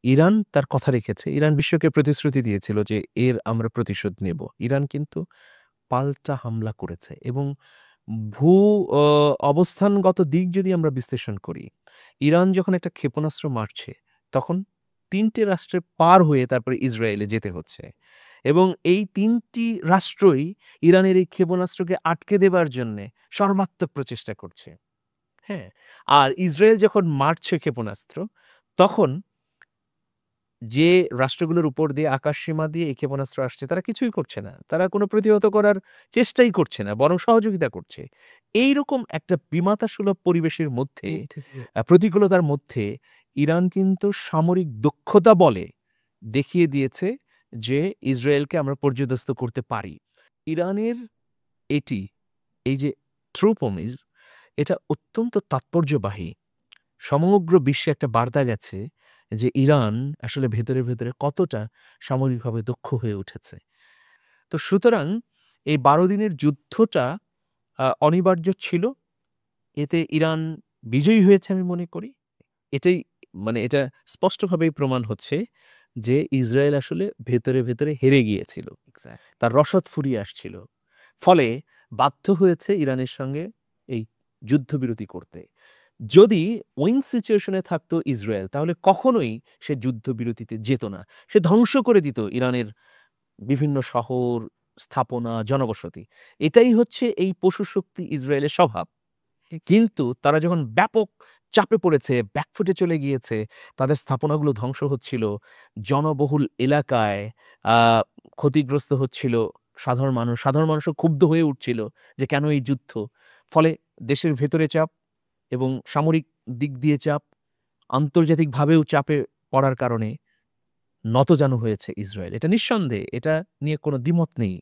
Iran তার কথা রেখেছে। ইরান বিশ্বকে প্রতিশ্রুতি দিয়েছিল যে এর আমরা প্রতিশোধ নেব। ইরান কিন্তু পাল্টা হামলা করেছে এবং ভূ অ অবস্থানগত দিক যদি আমরা বিশ্লেষণ করি, ইরান যখন একটা ক্ষেপণাস্ত্র মারছে, তখন ৩ টে রাষ্ট্রের পার হয়ে তারপরে ইসরায়েলে যেতে হচ্ছে এবং এই ৩ টি রাষ্ট্রই ইরানের এই ক্ষেপণাস্ত্রকে আটকে দেবার জন্যে সর্বাত্মক প্রচেষ্টা করছে। হ্যাঁ? আর ইসরায়েল যখন মারছে ক্ষেপণাস্ত্র, তখন যে রাষ্ট্রগুলোর উপর দিয়ে আকাশসীমা দিয়ে এই ক্ষেপণাস্ত্র আসছে তারা কিছুই করছে না। তারা কোনো প্রতিহত করার চেষ্টাই করছে না, বরং সহযোগিতা করছে। এইরকম একটা বিমাতাসুলভ পরিবেশের মধ্যে প্রতিকূলতার মধ্যে ইরান কিন্তু সামরিক দক্ষতা বলে দেখিয়ে দিয়েছে যে ইসরায়েলকে আমরা পর্যুদস্ত করতে পারি। ইরানের এটি, এই যে ট্রু প্রমিস, এটা অত্যন্ত তাৎপর্যবাহী। সমগ্র বিশ্বে একটা বার্তা গেছে যে ইরান আসলে ভেতরে, ভেতরে কতটা সামরিকভাবে দক্ষ হয়ে উঠেছে। তো সুতরাং এই ১২ দিনের যুদ্ধটা অনিবার্য ছিল। এতে ইরান বিজয়ী হয়েছে আমি মনে করি। এটাই মানে এটা স্পষ্টভাবেই প্রমাণ হচ্ছে যে ইসরায়েল আসলে ভেতরে, ভেতরে হেরে গিয়েছিল। তার রসদ ফুরিয়ে আসছিল। ফলে বাধ্য হয়েছে ইরানের সঙ্গে এই যুদ্ধবিরতি করতে। যদি উইং সিচুয়েশন এ থাকতো ইসরায়েল তাহলে কখনোই সে যুদ্ধবিরতিতে যেত না। সে ধ্বংস করে দিত ইরানের বিভিন্ন শহর, স্থাপনা, জনবসতি। এটাই হচ্ছে এই পশুশক্তি ইসরায়েলের স্বভাব। কিন্তু তারা যখন ব্যাপক চাপে পড়েছে, ব্যাকফুটে চলে গিয়েছে, তাদের স্থাপনাগুলো ধ্বংস হচ্ছিল, জনবহুল এলাকায় আ ক্ষতিগ্রস্ত হচ্ছিল সাধারণ মানুষ। সাধারণ মানুষও ক্ষুব্ধ হয়ে উঠছিল যে কেন এই যুদ্ধ? ফলে দেশের ভেতরে চাপ এবং সামরিক দিক দিয়ে চাপ, আন্তর্জাতিকভাবেও চাপে পড়ার কারণে নতজানু হয়েছে ইসরায়েল। এটা নিঃসন্দেহে, এটা নিয়ে কোনো দ্বিমত নেই।